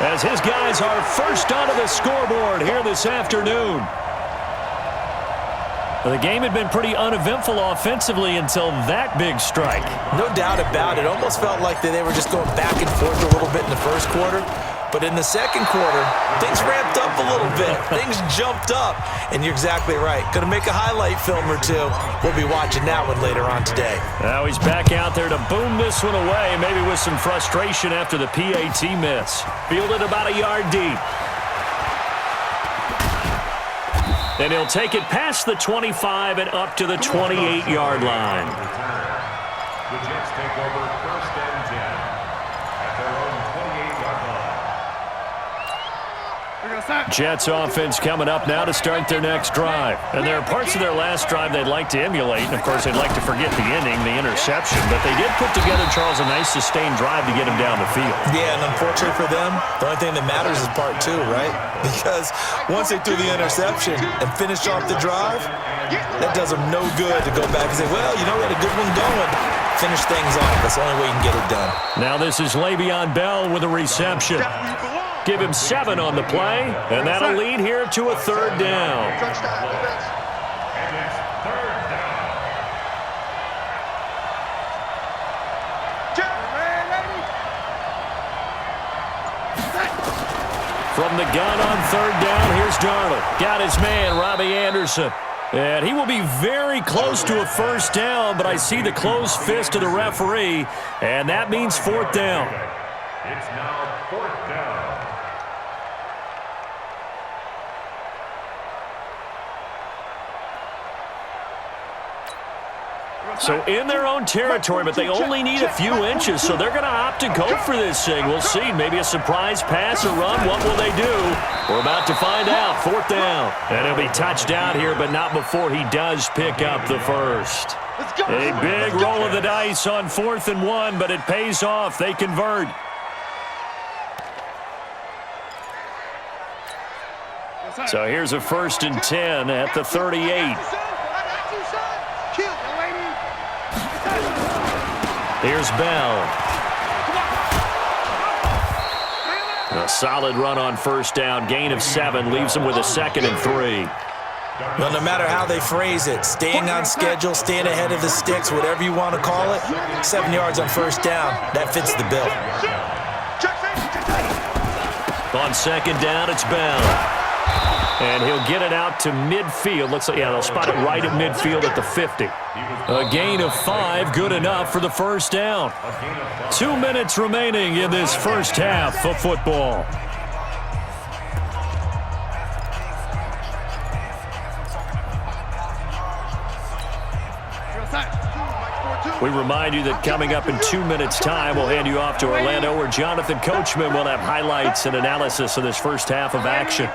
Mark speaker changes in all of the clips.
Speaker 1: as his guys are first onto the scoreboard here this afternoon. The game had been pretty uneventful offensively until that big strike.
Speaker 2: No doubt about it. Almost felt like they were just going back and forth a little bit in the first quarter. But in the second quarter, things ramped up a little bit. Things jumped up. And you're exactly right. Going to make a highlight film or two. We'll be watching that one later on today.
Speaker 1: Now he's back out there to boom this one away, maybe with some frustration after the PAT miss. Fielded about a yard deep. And he'll take it past the 25 and up to the 28-yard line.
Speaker 3: The Jets take over first and 10 at their own 28-yard line.
Speaker 1: Jets offense coming up now to start their next drive. And there are parts of their last drive they'd like to emulate. And, of course, they'd like to forget the ending, the interception. But they did put together, Charles, a nice sustained drive to get him down the field.
Speaker 2: Yeah, and unfortunately for them, the only thing that matters is part two, right? Because once they threw the interception and finished off the drive, that does them no good to go back and say, well, you know, we had a good one going. Finish things off. That's the only way you can get it done.
Speaker 1: Now this is Le'Veon Bell with a reception. Give him 7 on the play, and that'll lead here to a third down.
Speaker 3: And it's third down.
Speaker 1: From the gun on third down, here's Darnold. Got his man, Robbie Anderson. And he will be very close to a first down, but I see the closed fist of the referee, and that means fourth down.
Speaker 3: It's now fourth down.
Speaker 1: So in their own territory, but they only need a few inches, so they're going to opt to go for this thing. We'll see. Maybe a surprise pass or run. What will they do? We're about to find out. Fourth down. And he'll be touched out here, but not before he does pick up the first. A big roll of the dice on 4th and 1, but it pays off. They convert. So here's a 1st and 10 at the 38. Here's Bell. A solid run on first down. Gain of 7 leaves him with a 2nd and 3.
Speaker 2: Well, no matter how they phrase it, staying on schedule, staying ahead of the sticks, whatever you want to call it, 7 yards on first down, that fits the bill.
Speaker 1: On 2nd down, it's Bell. And he'll get it out to midfield. Looks like, yeah, they'll spot it right at midfield at the 50. A gain of 5, good enough for the first down. 2 minutes remaining in this first half of football. We remind you that coming up in 2 minutes' time, we'll hand you off to Orlando, where Jonathan Coachman will have highlights and analysis of this first half of action.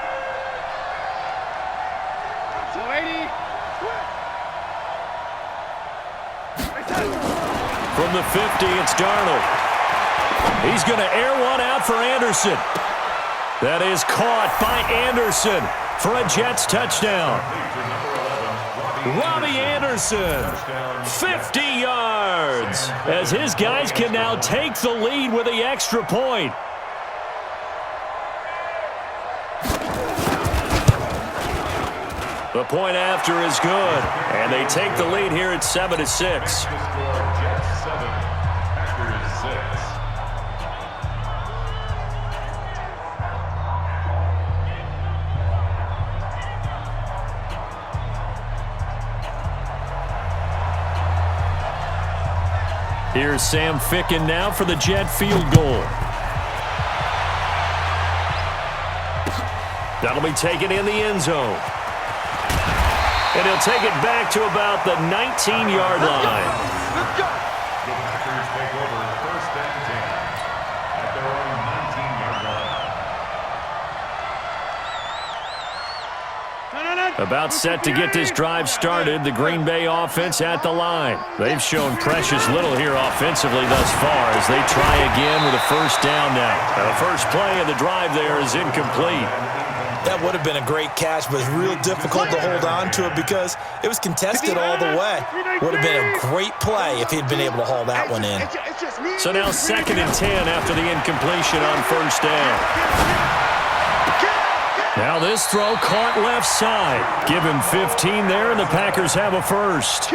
Speaker 1: From the 50, it's Darnold. He's going to air one out for Anderson. That is caught by Anderson for a Jets touchdown. Robbie Anderson, 50 yards, as his guys can now take the lead with the extra point. The point after is good, and they take the lead here at 7-6. Here's Sam Ficken now for the Jet field goal. That'll be taken in the end zone. And he'll take it back to about the 19-yard line.
Speaker 3: The Packers take over first and 10 at their own 19-yard line.
Speaker 1: About set to get this drive started, the Green Bay offense at the line. They've shown precious little here offensively thus far as they try again with a first down now. The first play of the drive there is incomplete.
Speaker 2: That would have been a great catch, but it's real difficult to hold on to it because it was contested all the way. Would have been a great play if he'd been able to haul that one in.
Speaker 1: So now 2nd and 10 after the incompletion on 1st down. Now this throw caught left side. Give him 15 there, and the Packers have a first.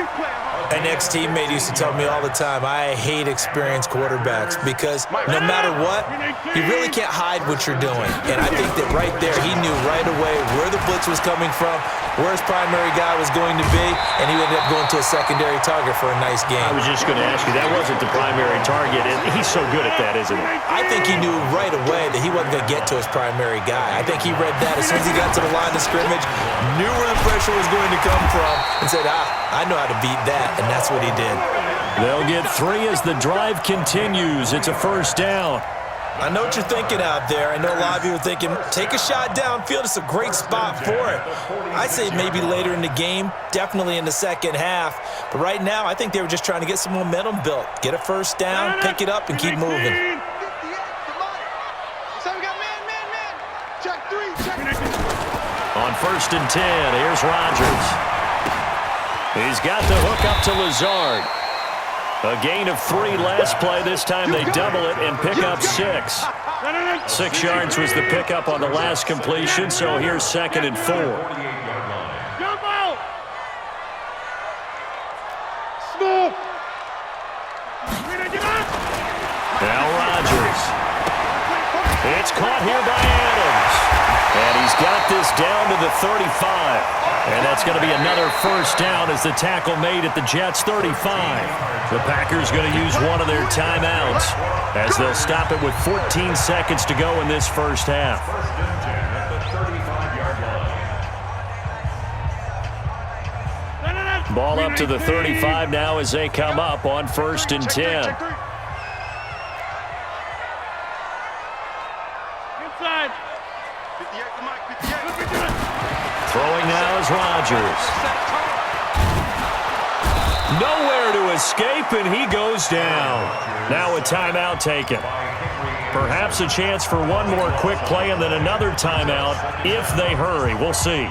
Speaker 2: An ex-teammate used to tell me all the time, I hate experienced quarterbacks because no matter what, you really can't hide what you're doing. And I think that right there, he knew right away where the blitz was coming from, where his primary guy was going to be, and he ended up going to a secondary target for a nice game.
Speaker 1: I was just going to ask you, that wasn't the primary target, and he's so good at that, isn't he?
Speaker 2: I think he knew right away that he wasn't going to get to his primary guy. I think he read that as soon as he got to the line of scrimmage, knew where the pressure was going to come from, and said, I know how to beat that. And that's what he did.
Speaker 1: They'll get 3 as the drive continues. It's a first down.
Speaker 2: I know what you're thinking out there. I know a lot of you are thinking, take a shot downfield. It's a great spot for it. I'd say maybe later in the game, definitely in the second half. But right now, I think they were just trying to get some momentum built. Get a first down, pick it up, and keep moving.
Speaker 1: On 1st and 10, here's Rodgers. He's got the hook up to Lazard. A gain of 3 last play. This time they double it and pick up 6. 6 yards was the pickup on the last completion, so here's 2nd and 4. Now Rodgers. It's caught here by Adams. And he's got this down to the 35. And that's going to be another first down as the tackle made at the Jets' 35. The Packers going to use one of their timeouts as they'll stop it with 14 seconds to go in this first half. Ball up to the 35 now as they come up on 1st and 10. Throwing now is Rodgers. Nowhere to escape, and he goes down. Now a timeout taken. Perhaps a chance for one more quick play and then another timeout if they hurry. We'll see.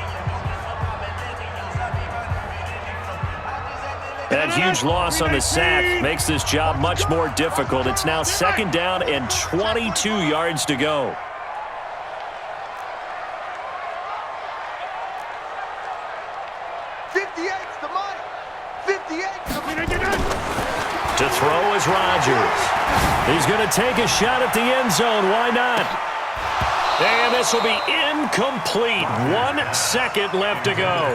Speaker 1: That huge loss on the sack makes this job much more difficult. It's now 2nd down and 22 yards to go. To throw is Rodgers. He's going to take a shot at the end zone. Why not? And this will be incomplete. 1 second left to go.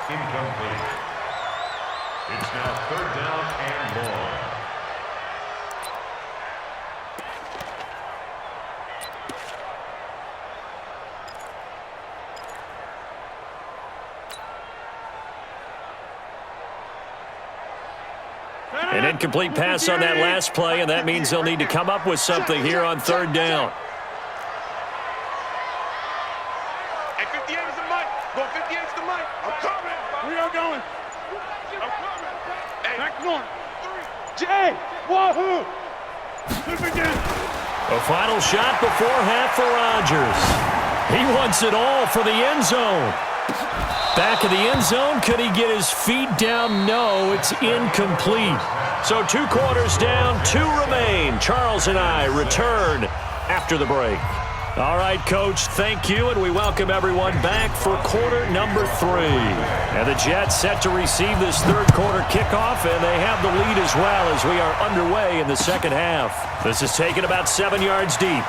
Speaker 3: Incomplete. It's now 3rd down and more.
Speaker 1: An incomplete pass on that last play, and that means they'll need to come up with something here on 3rd down.
Speaker 4: Hey, 58 is the mic. Go 58 is the mic. I'm coming. We are going. I'm coming. Hey, back one. 3. Jay, wahoo.
Speaker 1: A final shot before half for Rodgers. He wants it all for the end zone. Back of the end zone. Could he get his feet down? No, it's incomplete. So 2 quarters down, 2 remain. Charles and I return after the break. All right, Coach, thank you, and we welcome everyone back for quarter number 3. And the Jets set to receive this 3rd quarter kickoff, and they have the lead as well as we are underway in the second half. This is taken about 7 yards deep.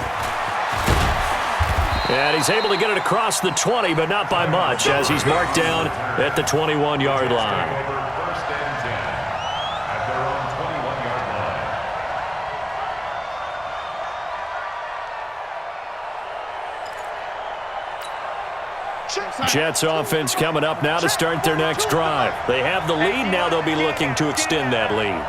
Speaker 1: And he's able to get it across the 20, but not by much, as he's marked down at the 21-yard line.
Speaker 3: First and 10 at their own 21-yard line.
Speaker 1: Jets offense coming up now to start their next drive. They have the lead. Now they'll be looking to extend that lead.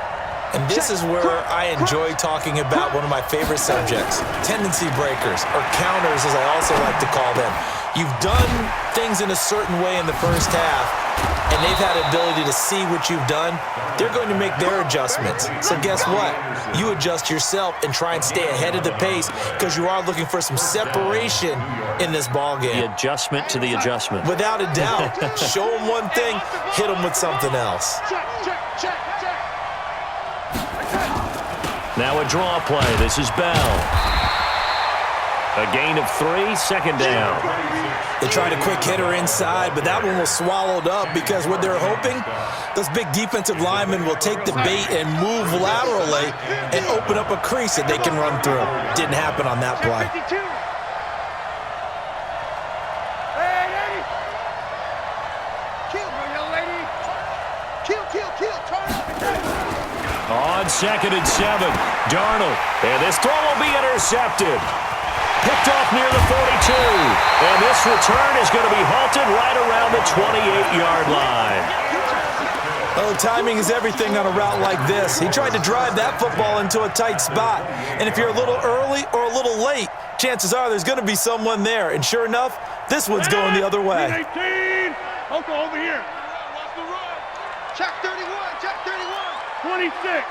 Speaker 2: And this is where I enjoy talking about one of my favorite subjects, tendency breakers, or counters as I also like to call them. You've done things in a certain way in the first half, and they've had the ability to see what you've done, they're going to make their adjustments. So guess what? You adjust yourself and try and stay ahead of the pace because you are looking for some separation in this ball game.
Speaker 1: The adjustment to the adjustment.
Speaker 2: Without a doubt. Show them one thing, hit them with something else.
Speaker 1: Now a draw play. This is Bell. A gain of 3, second down.
Speaker 2: They tried a quick hitter inside, but that one was swallowed up because what they're hoping, those big defensive linemen will take the bait and move laterally and open up a crease that they can run through. Didn't happen on that play.
Speaker 1: On 2nd and 7, Darnold. And this throw will be intercepted. Picked off near the 42. And this return is going to be halted right around the 28-yard line.
Speaker 2: Oh, timing is everything on a route like this. He tried to drive that football into a tight spot. And if you're a little early or a little late, chances are there's going to be someone there. And sure enough, this one's going the other way.
Speaker 4: 18. Uncle, over here. Check 31. Check 31. 26.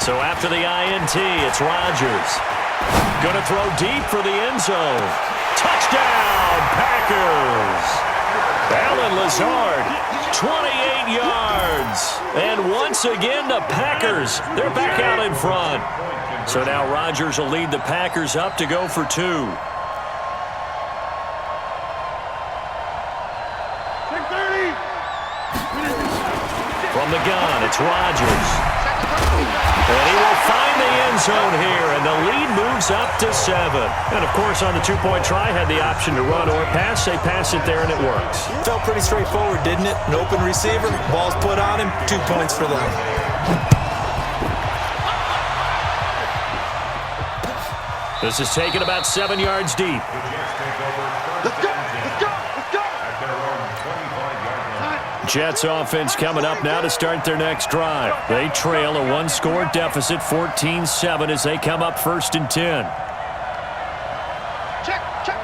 Speaker 1: So after the INT, it's Rodgers. Going to throw deep for the end zone. Touchdown, Packers. Allen Lazard, 28 yards. And once again, the Packers, they're back out in front. So now Rodgers will lead the Packers up to go for 2. From the gun, it's Rodgers. And he will find the end zone here, and the lead moves up to 7. And, of course, on the two-point try, had the option to run or pass. They pass it there, and it works.
Speaker 2: Felt pretty straightforward, didn't it? An open receiver, ball's put on him, 2 points for them.
Speaker 1: This is taken about 7 yards deep.
Speaker 4: Let's go! Let's go! Let's go!
Speaker 1: Jets offense coming up now to start their next drive. They trail a 1-score deficit, 14-7, as they come up 1st and 10.
Speaker 4: Check, check.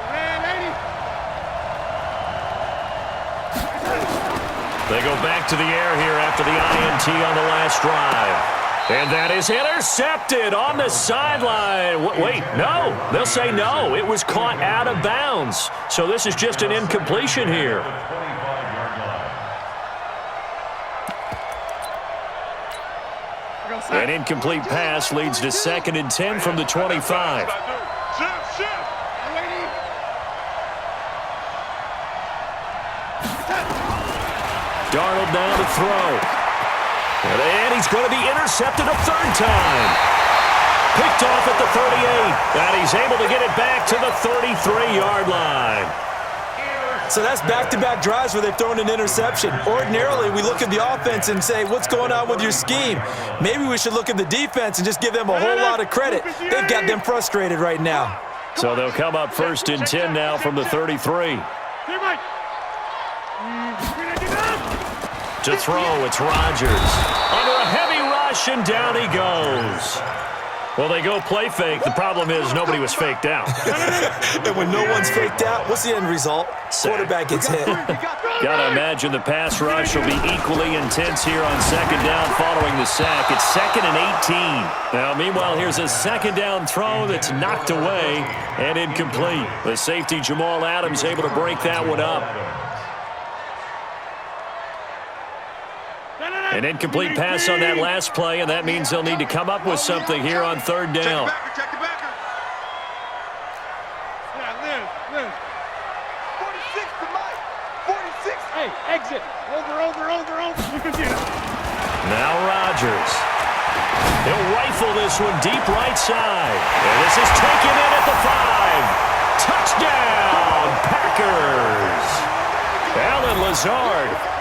Speaker 1: They go back to the air here after the INT on the last drive. And that is intercepted on the sideline. Wait, no. They'll say no. It was caught out of bounds. So this is just an incompletion here. An incomplete pass leads to 2nd and 10 from the 25. Darnold down to throw. And he's going to be intercepted a 3rd time. Picked off at the 38. And he's able to get it back to the 33-yard line.
Speaker 2: So that's back-to-back drives where they've thrown an interception. Ordinarily, we look at the offense and say, what's going on with your scheme? Maybe we should look at the defense and just give them a whole lot of credit. They've got them frustrated right now.
Speaker 1: So they'll come up 1st and 10 now from the 33. To throw, it's Rodgers. Under a heavy rush, and down he goes. Well, they go play fake. The problem is nobody was faked out.
Speaker 2: And when no one's faked out, what's the end result? Quarterback gets hit.
Speaker 1: Got to imagine the pass rush will be equally intense here on 2nd down following the sack. It's 2nd and 18. Now, meanwhile, here's a 2nd down throw that's knocked away and incomplete. The safety, Jamal Adams, able to break that one up. An incomplete pass on that last play, and that means they'll need to come up with something here on 3rd down.
Speaker 4: Check the backer. Yeah, Liz. 46 to Mike. 46. Hey, exit. Over.
Speaker 1: Now Rodgers. He'll rifle this one deep right side. And this is taken in at the 5. Touchdown, Packers. Allen Lazard